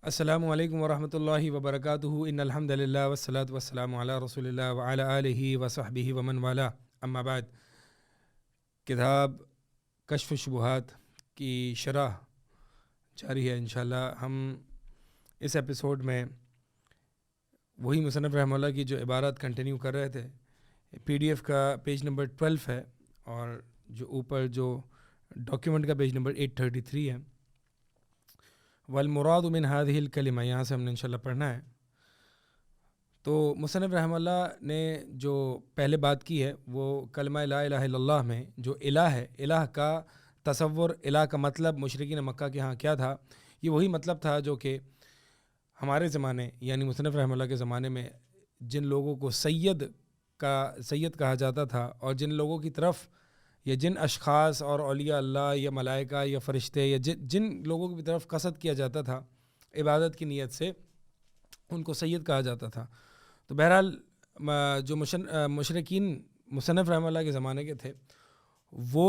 السلام علیکم ورحمۃ اللہ وبرکاتہ ان الحمد للہ والصلاۃ والسلام علی رسول اللہ وعلی آلہ وصحبہ ومن والا اما بعد. کتاب کشف الشبہات کی شرح جاری ہے. انشاءاللہ ہم اس ایپیسوڈ میں وہی مصنف رحمہ اللہ کی جو عبارات کنٹینیو کر رہے تھے. پی ڈی ایف کا پیج نمبر 12 ہے اور جو اوپر جو ڈاکیومنٹ کا پیج نمبر 833 ہے. والمراد من هذه الکلمہ، یہاں سے ہم نے انشاءاللہ پڑھنا ہے. تو مصنف رحمہ اللہ نے جو پہلے بات کی ہے وہ کلمہ لا الہ الا اللہ میں جو الہ ہے، الہ کا تصور، الہ کا مطلب مشرکین مکہ کے ہاں کیا تھا. یہ وہی مطلب تھا جو کہ ہمارے زمانے یعنی مصنف رحمہ اللہ کے زمانے میں جن لوگوں کو سید کہا جاتا تھا اور جن لوگوں کی طرف یا جن اشخاص اور اولیاء اللہ یا ملائکہ یا فرشتے یا جن لوگوں کی طرف قصد کیا جاتا تھا عبادت کی نیت سے، ان کو سید کہا جاتا تھا. تو بہرحال جو مشرکین مصنف رحمہ اللہ کے زمانے کے تھے وہ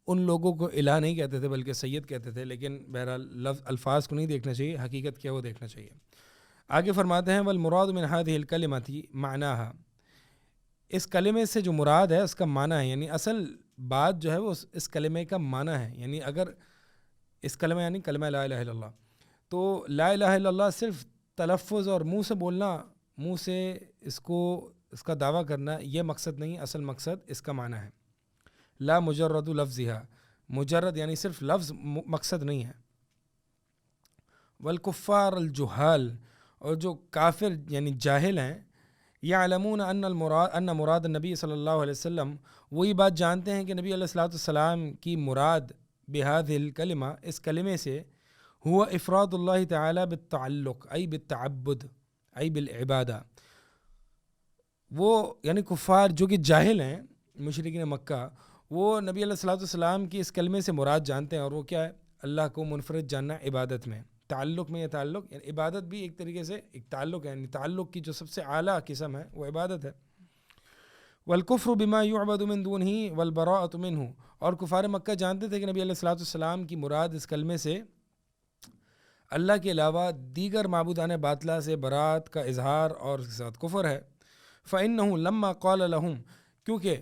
ان لوگوں کو الہ نہیں کہتے تھے بلکہ سید کہتے تھے. لیکن بہرحال لفظ الفاظ کو نہیں دیکھنا چاہیے، حقیقت کیا وہ دیکھنا چاہیے. آگے فرماتے ہیں والمراد من هذه الکلمۃ معناها، اس کلمے سے جو مراد ہے اس کا معنی ہے، یعنی اصل بات جو ہے وہ اس کلمے کا معنی ہے. یعنی اگر اس کلمہ یعنی کلمہ لا الہ الا اللہ، تو لا الہ الا اللہ صرف تلفظ اور منہ سے بولنا، منہ سے اس کا دعویٰ کرنا یہ مقصد نہیں. اصل مقصد اس کا معنی ہے. لا مجرد لفظها، مجرد یعنی صرف لفظ مقصد نہیں ہے. والکفار الجہال، اور جو کافر یعنی جاہل ہیں، یعلمون ان مراد النبی صلی اللہ علیہ وسلم، وہی بات جانتے ہیں کہ نبی علیہ الصلوۃ والسلام کی مراد بہذہ الکلمہ، اس کلمے سے، ہوا افراد اللہ تعالی بالتعلق ای بالتعبد ای بالعبادہ. وہ یعنی کفار جو کہ جاہل ہیں مشرکین مکہ، وہ نبی علیہ الصلوۃ والسلام کی اس کلمے سے مراد جانتے ہیں، اور وہ کیا ہے؟ اللہ کو منفرد جاننا عبادت میں. تعلق میں یہ تعلق یعنی عبادت بھی ایک طریقے سے ایک تعلق ہے، یعنی تعلق کی جو سب سے اعلیٰ قسم ہے وہ عبادت ہے. والکفر بما یعبد من دونہ والبراءۃ منہ، اور کفار مکہ جانتے تھے کہ نبی علیہ الصلوۃ والسلام کی مراد اس کلمے سے اللہ کے علاوہ دیگر معبودان باطلہ سے برات کا اظہار اور اس کے ساتھ کفر ہے. فإنہ لما قال لهم، کیونکہ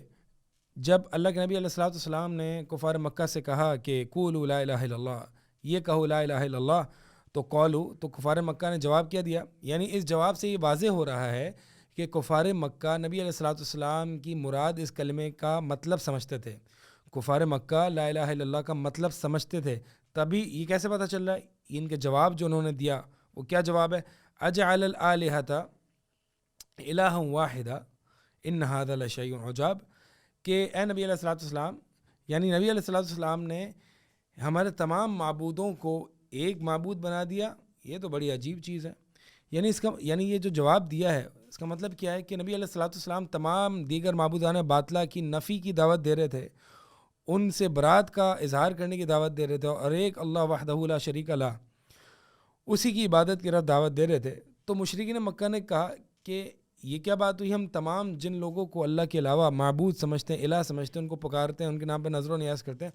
جب اللہ کے نبی علیہ الصلوۃ والسلام نے کفار مکہ سے کہا کہ قولوا لا الہ الا اللہ، یہ کہو لا الہ الا اللہ، تو قولوا، تو کفار مکہ نے جواب کیا دیا. یعنی اس جواب سے یہ واضح ہو رہا ہے کہ کفار مکہ نبی علیہ الصلوۃ والسلام کی مراد اس کلمے کا مطلب سمجھتے تھے. کفار مکہ لا الہ الا اللہ کا مطلب سمجھتے تھے. تبھی یہ کیسے پتہ چل رہا ہے؟ ان کے جواب جو انہوں نے دیا وہ کیا جواب ہے؟ اجعل الآلہۃ الہا واحدہ ان ھذا لشیء عجاب، کہ اے نبی علیہ الصلوۃ والسلام، یعنی نبی علیہ الصلوۃ والسلام نے ہمارے تمام معبودوں کو ایک معبود بنا دیا، یہ تو بڑی عجیب چیز ہے. یعنی یہ جو جواب دیا ہے اس کا مطلب کیا ہے کہ نبی علیہ الصلوۃ والسلام تمام دیگر معبودان باطلہ کی نفی کی دعوت دے رہے تھے، ان سے برات کا اظہار کرنے کی دعوت دے رہے تھے، اور ایک اللہ وحدہ لا شریک لہ اسی کی عبادت کی طرف دعوت دے رہے تھے. تو مشرکین مکہ نے کہا کہ یہ کیا بات ہوئی؟ ہم تمام جن لوگوں کو اللہ کے علاوہ معبود سمجھتے ہیں، الہ سمجھتے ہیں، ان کو پکارتے ہیں، ان کے نام پہ نظر و نیاز کرتے ہیں،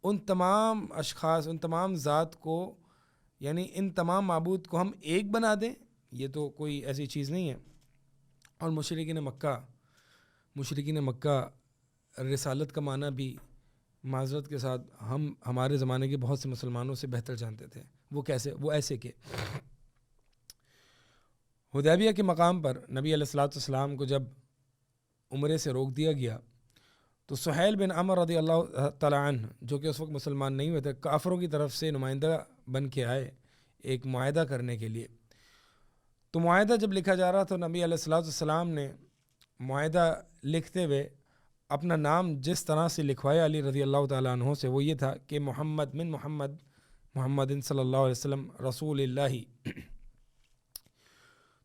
ان تمام اشخاص، ان تمام ذات کو، یعنی ان تمام معبود کو ہم ایک بنا دیں؟ یہ تو کوئی ایسی چیز نہیں ہے. اور مشرکین مکہ رسالت کا معنی بھی معذرت کے ساتھ ہمارے زمانے کے بہت سے مسلمانوں سے بہتر جانتے تھے. وہ کیسے؟ وہ ایسے کہ حدیبیہ کے مقام پر نبی علیہ الصلوۃ والسلام کو جب عمرے سے روک دیا گیا تو سہیل بن عمر رضی اللہ تعالی عنہ، جو کہ اس وقت مسلمان نہیں ہوئے تھے، کافروں کی طرف سے نمائندہ بن کے آئے ایک معاہدہ کرنے کے لیے. تو معاہدہ جب لکھا جا رہا تو نبی علیہ الصلوۃ والسلام نے معاہدہ لکھتے ہوئے اپنا نام جس طرح سے لکھوایا علی رضی اللہ تعالیٰ عنہ سے، وہ یہ تھا کہ محمد من محمد صلی اللہ علیہ وسلم رسول اللہ.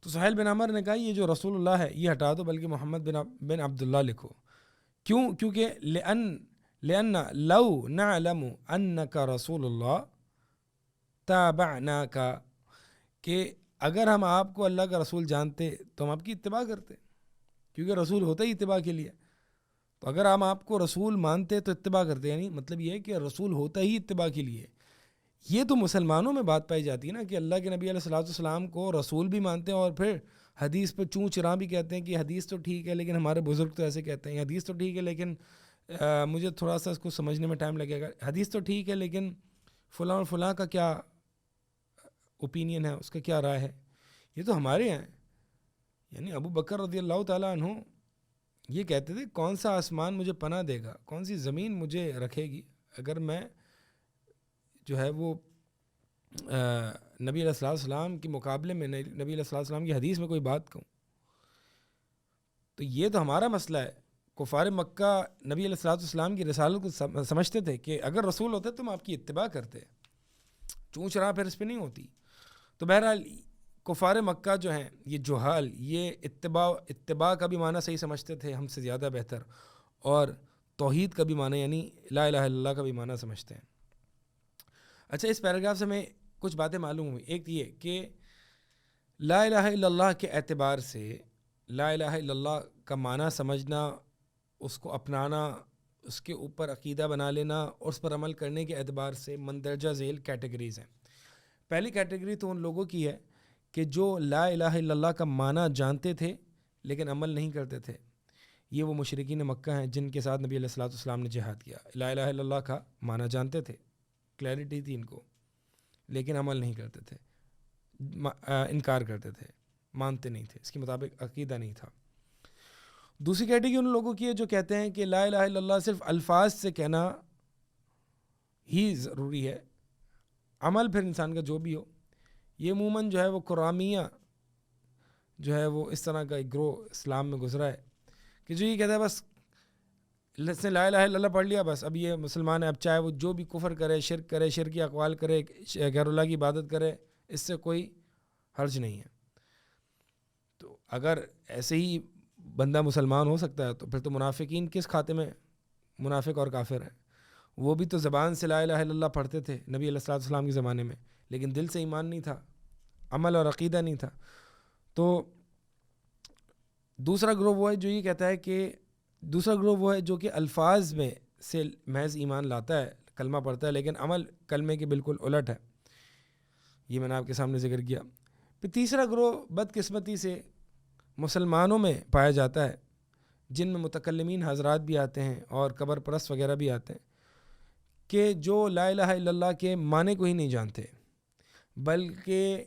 تو سہیل بن عمر نے کہا یہ جو رسول اللہ ہے یہ ہٹا دو، بلکہ محمد بن عبداللہ لکھو. کیوں؟ کیونکہ لأن لو نعلم انک رسول اللہ تابعناک، کہ اگر ہم آپ کو اللہ کا رسول جانتے تو ہم آپ کی اتباع کرتے، کیونکہ رسول ہوتا ہی اتباع کے لیے. تو اگر ہم آپ کو رسول مانتے تو اتباع کرتے، یعنی مطلب یہ ہے کہ رسول ہوتا ہی اتباع کے لیے. یہ تو مسلمانوں میں بات پائی جاتی ہے نا کہ اللہ کے نبی علیہ الصلوۃ والسلام کو رسول بھی مانتے ہیں اور پھر حدیث پہ چوں چراں بھی کہتے ہیں کہ حدیث تو ٹھیک ہے لیکن ہمارے بزرگ تو ایسے کہتے ہیں، حدیث تو ٹھیک ہے لیکن مجھے تھوڑا سا اس کو سمجھنے میں ٹائم لگے گا، حدیث تو ٹھیک ہے لیکن فلاں اور فلاں کا کیا اوپینین ہے، اس کا کیا رائے ہے. یہ تو ہمارے ہیں. یعنی ابو بکر رضی اللہ تعالیٰ عنہ یہ کہتے تھے کون سا آسمان مجھے پناہ دے گا، کون سی زمین مجھے رکھے گی اگر میں جو ہے وہ نبی علیہ الصلوۃ والسلام کے مقابلے میں نبی علیہ الصلوۃ والسلام کی حدیث میں کوئی بات کہوں. تو یہ تو ہمارا مسئلہ ہے. کفار مکہ نبی علیہ الصلوۃ والسلام کی رسالت کو سمجھتے تھے کہ اگر رسول ہوتے تو ہم آپ کی اتباع کرتے، چون چراں پھر اس پہ نہیں ہوتی. تو بہرحال کفار مکہ جو ہیں یہ جہال، یہ اتباع کا بھی معنی صحیح سمجھتے تھے ہم سے زیادہ بہتر، اور توحید کا بھی معنی یعنی لا الہ الا اللہ کا بھی معنی سمجھتے ہیں. اچھا، اس پیراگراف سے میں کچھ باتیں معلوم ہوئی. ایک یہ کہ لا الہ الا اللہ کے اعتبار سے لا الہ الا اللہ کا معنی سمجھنا، اس کو اپنانا، اس کے اوپر عقیدہ بنا لینا اور اس پر عمل کرنے کے اعتبار سے مندرجہ ذیل کیٹیگریز ہیں. پہلی کیٹیگری تو ان لوگوں کی ہے کہ جو لا الہ الا اللہ کا معنی جانتے تھے لیکن عمل نہیں کرتے تھے. یہ وہ مشرکین مکہ ہیں جن کے ساتھ نبی علیہ الصلوۃ والسلام نے جہاد کیا. لا الہ الا اللہ کا معنی جانتے تھے، کلیئرٹی تھی ان کو، لیکن عمل نہیں کرتے تھے، انکار کرتے تھے، مانتے نہیں تھے، اس کے مطابق عقیدہ نہیں تھا. دوسری کیٹیگری ان لوگوں کی ہے جو کہتے ہیں کہ لا الہ الا اللہ صرف الفاظ سے کہنا ہی ضروری ہے، عمل پھر انسان کا جو بھی ہو. یہ عموماً جو ہے وہ قرامیہ جو ہے وہ اس طرح کا ایک گروہ اسلام میں گزرا ہے کہ جو یہ کہتا ہے بس لا الہ الا اللہ پڑھ لیا، بس اب یہ مسلمان ہے، اب چاہے وہ جو بھی کفر کرے، شرک کرے، شرکی اقوال کرے، غیر اللہ کی عبادت کرے، اس سے کوئی حرج نہیں ہے. تو اگر ایسے ہی بندہ مسلمان ہو سکتا ہے تو پھر تو منافقین کس کھاتے میں منافق اور کافر ہیں؟ وہ بھی تو زبان سے لا الہ الا اللہ پڑھتے تھے نبی علیہ الصلوۃ والسلام کے زمانے میں، لیکن دل سے ایمان نہیں تھا، عمل اور عقیدہ نہیں تھا. تو دوسرا گروہ وہ ہے جو یہ کہتا ہے کہ دوسرا گروہ وہ ہے جو کہ الفاظ میں سے محض ایمان لاتا ہے، کلمہ پڑھتا ہے، لیکن عمل کلمے کے بالکل الٹ ہے. یہ میں نے آپ کے سامنے ذکر کیا. پھر تیسرا گروہ بدقسمتی سے مسلمانوں میں پایا جاتا ہے، جن میں متکلمین حضرات بھی آتے ہیں اور قبر پرست وغیرہ بھی آتے ہیں، کہ جو لا الہ الا اللہ کے معنی کو ہی نہیں جانتے، بلکہ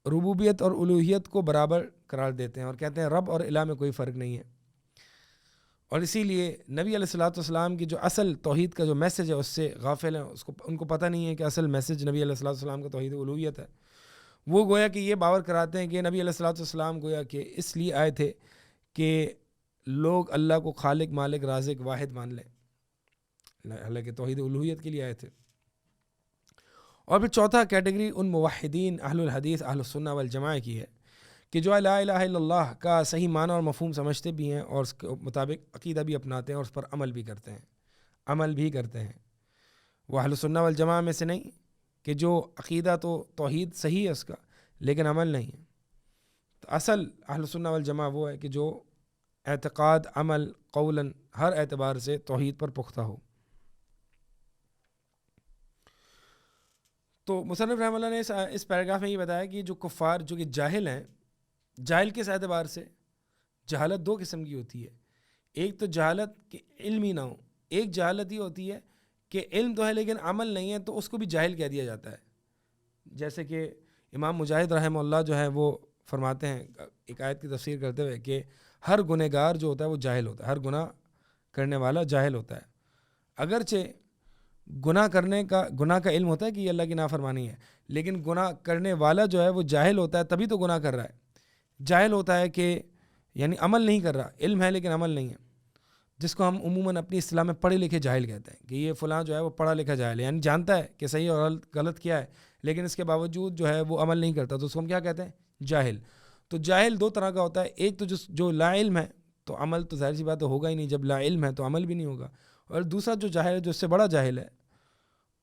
ربوبیت اور الوہیت کو برابر قرار دیتے ہیں اور کہتے ہیں رب اور الہ میں کوئی فرق نہیں ہے. اور اسی لیے نبی علیہ الصلوۃ والسلام کی جو اصل توحید کا جو میسج ہے اس سے غافل ہیں، ان کو پتہ نہیں ہے کہ اصل میسج نبی علیہ الصلوۃ والسلام کا توحید الوہیت ہے. وہ گویا کہ یہ باور کراتے ہیں کہ نبی علیہ الصلوۃ والسلام گویا کہ اس لیے آئے تھے کہ لوگ اللہ کو خالق، مالک، رازق، واحد مان لیں، حالانکہ توحید الوہیت کے لیے آئے تھے. اور پھر چوتھا کیٹیگری ان موحدین اہل الحدیث اہل السنہ والجماعہ کی ہے کہ جو لا الہ الا اللہ کا صحیح معنی اور مفہوم سمجھتے بھی ہیں اور اس کے مطابق عقیدہ بھی اپناتے ہیں اور اس پر عمل بھی کرتے ہیں. وہ اہل السنہ والجماعہ میں سے نہیں کہ جو عقیدہ تو توحید صحیح ہے اس کا لیکن عمل نہیں ہے. تو اصل اہل السنہ والجماعہ وہ ہے کہ جو اعتقاد، عمل، قولاً ہر اعتبار سے توحید پر پختہ ہو. تو مصنف رحمہ اللہ نے اس پیراگراف میں یہ بتایا کہ جو کفار جو کہ جاہل ہیں، جاہل کس اعتبار سے؟ جہالت دو قسم کی ہوتی ہے. ایک تو جہالت کہ علم ہی نہ ہو، ایک جہالت یہ ہوتی ہے کہ علم تو ہے لیکن عمل نہیں ہے، تو اس کو بھی جاہل کہہ دیا جاتا ہے. جیسے کہ امام مجاہد رحمہ اللہ جو ہے وہ فرماتے ہیں ایک آیت کی تفسیر کرتے ہوئے کہ ہر گنہگار جو ہوتا ہے وہ جاہل ہوتا ہے، ہر گناہ کرنے والا جاہل ہوتا ہے. اگرچہ گناہ کا علم ہوتا ہے کہ یہ اللہ کی نافرمانی ہے، لیکن گناہ کرنے والا جو ہے وہ جاہل ہوتا ہے، تبھی تو گناہ کر رہا ہے. جاہل ہوتا ہے کہ یعنی عمل نہیں کر رہا، علم ہے لیکن عمل نہیں ہے، جس کو ہم عموماً اپنی اصطلاح میں پڑھے لکھے جاہل کہتے ہیں کہ یہ فلاں جو ہے وہ پڑھا لکھا جاہل ہے، یعنی جانتا ہے کہ صحیح اور غلط کیا ہے لیکن اس کے باوجود جو ہے وہ عمل نہیں کرتا، تو اس کو ہم کیا کہتے ہیں؟ جاہل. تو جاہل دو طرح کا ہوتا ہے، ایک تو جو لا علم ہے تو عمل تو ظاہر سی بات ہوگا ہی نہیں، جب لا علم ہے تو عمل بھی نہیں ہوگا. اور دوسرا جو جاہل ہے، جو اس سے بڑا جاہل ہے،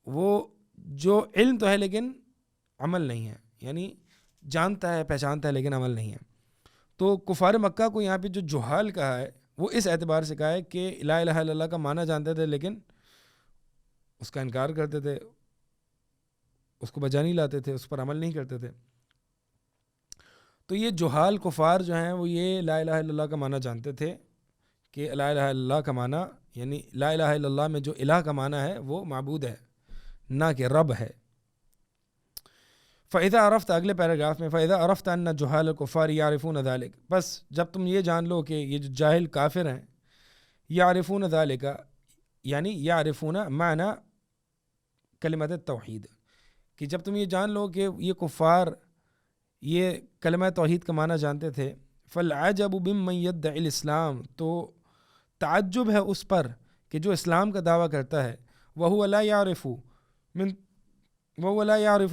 وہ جو علم تو ہے لیکن عمل نہیں ہے، یعنی جانتا ہے، پہچانتا ہے لیکن عمل نہیں ہے. تو کفار مکہ کو یہاں پہ جو جہال کہا ہے وہ اس اعتبار سے کہا ہے کہ لا الہ الا اللہ کا معنی جانتے تھے لیکن اس کا انکار کرتے تھے، اس کو بجا نہیں لاتے تھے، اس پر عمل نہیں کرتے تھے۔ تو یہ جہال کفار جو ہیں وہ یہ لا الہ الا اللہ کا معنی جانتے تھے کہ لا الہ الا اللہ کا معنی یعنی لا الہ الا اللہ میں جو الہ کا معنی ہے وہ معبود ہے، نہ کہ رب ہے۔ فَإِذَا عَرَفْتَ اگلے پیراگراف میں فَإِذَا عَرَفْتَ أَنَّ جُهَالَ الْكُفَّارِ يَعْرِفُونَ ذَلِكَ، بس جب تم یہ جان لو کہ یہ جو جاہل کافر ہیں، يَعْرِفُونَ ذَلِكَ یعنی يَعْرِفُونَ معنی کلمۃ التوحید، کہ جب تم یہ جان لو کہ یہ کفار یہ کلمہ توحید کا معنی جانتے تھے، فَالْعَجَبُ بِمَّن يَدَّعِي الْإِسْلَام، تو تعجب ہے اس پر کہ جو اسلام کا دعویٰ کرتا ہے، وَهُوَ لَا يَعْرِفُ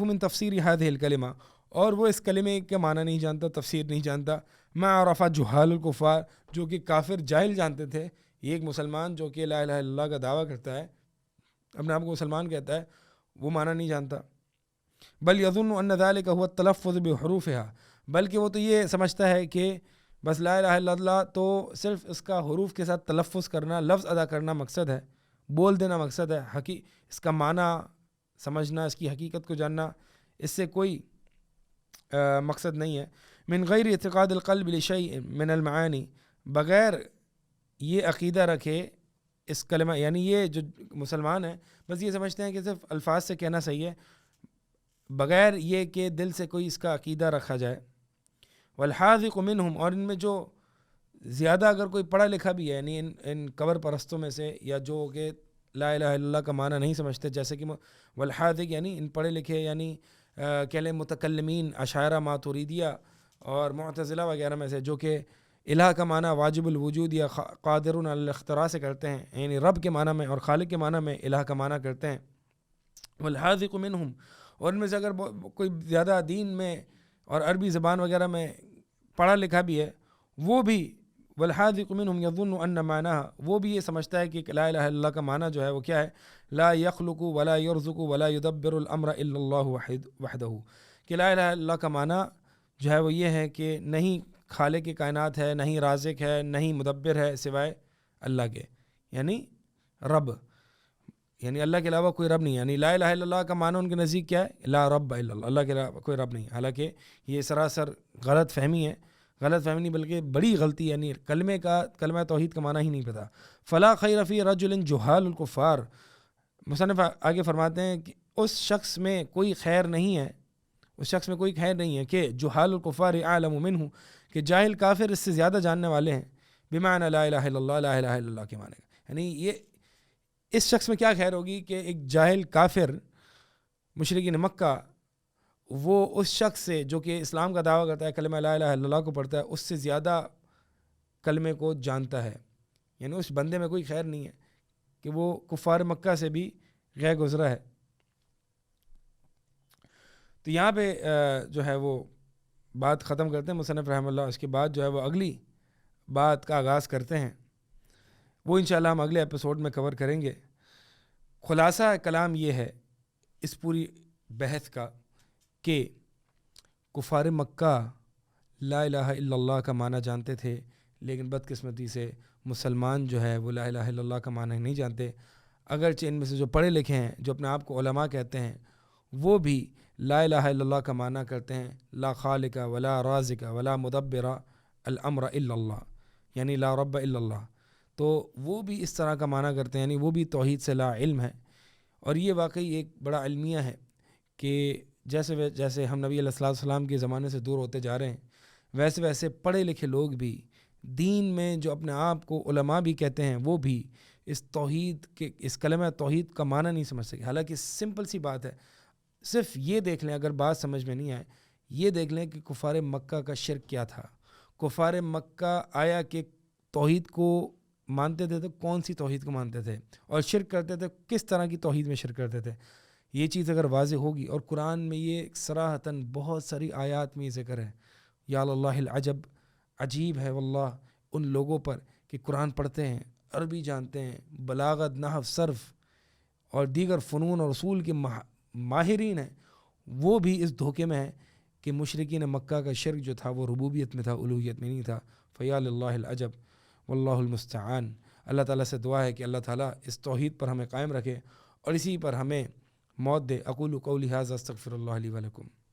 مِن تفسیر هذه الکلمہ، اور وہ اس کلمے کا معنی نہیں جانتا، تفسیر نہیں جانتا، ما عرف جہال الکفار، جو کہ کافر جاہل جانتے تھے۔ یہ ایک مسلمان جو کہ لا الہ الا اللہ کا دعویٰ کرتا ہے، اپنے آپ کو مسلمان کہتا ہے، وہ معنی نہیں جانتا۔ بل یظن ان ذلک هو التلفظ بحروفها، بلکہ وہ تو یہ سمجھتا ہے کہ بس لا الہ الا اللہ تو صرف اس کا حروف کے ساتھ تلفظ کرنا، لفظ ادا کرنا مقصد ہے، بول دینا مقصد ہے، اس کا معنی سمجھنا، اس کی حقیقت کو جاننا اس سے کوئی مقصد نہیں ہے۔ من غیر اعتقاد القلب لشیء من المعانی، بغیر یہ عقیدہ رکھے اس کلمہ، یعنی یہ جو مسلمان ہیں بس یہ سمجھتے ہیں کہ صرف الفاظ سے کہنا صحیح ہے، بغیر یہ کہ دل سے کوئی اس کا عقیدہ رکھا جائے۔ والحاذق منہم، اور ان میں جو زیادہ اگر کوئی پڑھا لکھا بھی ہے، یعنی ان قبر پرستوں میں سے، یا جو کہ لا الہ الا اللہ کا معنی نہیں سمجھتے، جیسے کہ والحاذق یعنی ان پڑھے لکھے، یعنی کہہ لیں متکلمین، اشاعرہ، ماتوریدیہ اور معتزلہ وغیرہ میں سے، جو کہ الہ کا معنی واجب الوجود یا قادر علی الاختراع سے کرتے ہیں، یعنی رب کے معنی میں اور خالق کے معنی میں الہ کا معنی کرتے ہیں۔ والحاذق منہم، اور ان میں سے اگر کوئی زیادہ دین میں اور عربی زبان وغیرہ میں پڑھا لکھا بھی ہے، وہ بھی والحاذق منہم یظن ان معناها، وہ بھی یہ سمجھتا ہے کہ لا الہ الا اللہ کا معنی جو ہے وہ کیا ہے، لا یخلق ولا یرزق ولا یدبر الامر الا اللہ وحدہ، کہ لا الہ الا اللہ کا معنی جو ہے وہ یہ ہے کہ نہیں خالق کی کائنات ہے، نہیں رازق ہے، نہیں مدبر ہے سوائے اللہ کے، یعنی رب، یعنی اللہ کے علاوہ کوئی رب نہیں، یعنی لا الہ الا اللہ کا معنی ان کے نزدیک کیا ہے، لا رب الا اللہ، اللہ کے علاوہ کوئی رب نہیں۔ حالانکہ یہ سراسر غلط فہمی ہے، غلط فہمی نہیں بلکہ بڑی غلطی، یعنی کلمہ توحید کا معنی ہی نہیں پتہ۔ فلا خیر فی رجل جہال الکفار، مصنف آگے فرماتے ہیں کہ اس شخص میں کوئی خیر نہیں ہے، اس شخص میں کوئی خیر نہیں ہے کہ جہال الکفار اعلم منہ، کہ جاہل کافر اس سے زیادہ جاننے والے ہیں، بمعنی لا الہ الا اللہ، لا الہ الا اللہ کے معنی، یعنی یہ اس شخص میں کیا خیر ہوگی کہ ایک جاہل کافر مشرکین مکہ وہ اس شخص سے جو کہ اسلام کا دعویٰ کرتا ہے، کلمہ لا الہ الا اللہ کو پڑھتا ہے، اس سے زیادہ کلمے کو جانتا ہے، یعنی اس بندے میں کوئی خیر نہیں ہے کہ وہ کفار مکہ سے بھی غیر گزرا ہے۔ تو یہاں پہ جو ہے وہ بات ختم کرتے ہیں مصنف رحمہ اللہ، اس کے بعد جو ہے وہ اگلی بات کا آغاز کرتے ہیں، وہ انشاءاللہ ہم اگلے ایپیسوڈ میں کور کریں گے۔ خلاصہ کلام یہ ہے اس پوری بحث کا کہ کفار مکہ لا الہ الا اللہ کا معنی جانتے تھے، لیکن بدقسمتی سے مسلمان جو ہے وہ لا الہ الا اللہ کا معنی نہیں جانتے، اگرچہ ان میں سے جو پڑھے لکھے ہیں، جو اپنے آپ کو علماء کہتے ہیں، وہ بھی لا الہ الا اللہ کا معنی کرتے ہیں لا خالق ولا رازق ولا مدبر الامر الا اللہ، یعنی لا رب الا اللہ، تو وہ بھی اس طرح کا معنی کرتے ہیں، یعنی وہ بھی توحید سے لا علم ہے۔ اور یہ واقعی ایک بڑا المیہ ہے کہ جیسے ہم نبی علیہ السلام کے زمانے سے دور ہوتے جا رہے ہیں، ویسے ویسے پڑھے لکھے لوگ بھی دین میں جو اپنے آپ کو علماء بھی کہتے ہیں، وہ بھی اس توحید کے اس کلمہ توحید کا معنی نہیں سمجھ سکے۔ حالانکہ سمپل سی بات ہے، صرف یہ دیکھ لیں، اگر بات سمجھ میں نہیں آئے یہ دیکھ لیں کہ کفار مکہ کا شرک کیا تھا۔ کفار مکہ آیا کہ توحید کو مانتے تھے تو کون سی توحید کو مانتے تھے، اور شرک کرتے تھے کس طرح کی توحید میں شرک کرتے تھے۔ یہ چیز اگر واضح ہوگی، اور قرآن میں یہ صراحتاً بہت ساری آیات میں یہ ذکر ہے، یا اللہ العجب، عجیب ہے واللہ ان لوگوں پر کہ قرآن پڑھتے ہیں، عربی جانتے ہیں، بلاغت، نحو، صرف اور دیگر فنون اور اصول کے ماہرین ہیں، وہ بھی اس دھوکے میں ہیں کہ مشرکین مکہ کا شرک جو تھا وہ ربوبیت میں تھا، الوہیت میں نہیں تھا۔ فیا اللہ العجب واللہ المستعان۔ اللہ تعالیٰ سے دعا ہے کہ اللہ تعالیٰ اس توحید پر ہمیں قائم رکھے اور اسی پر ہمیں موت دے۔ اقول قولی ھذا استغفر اللہ لی ولکم۔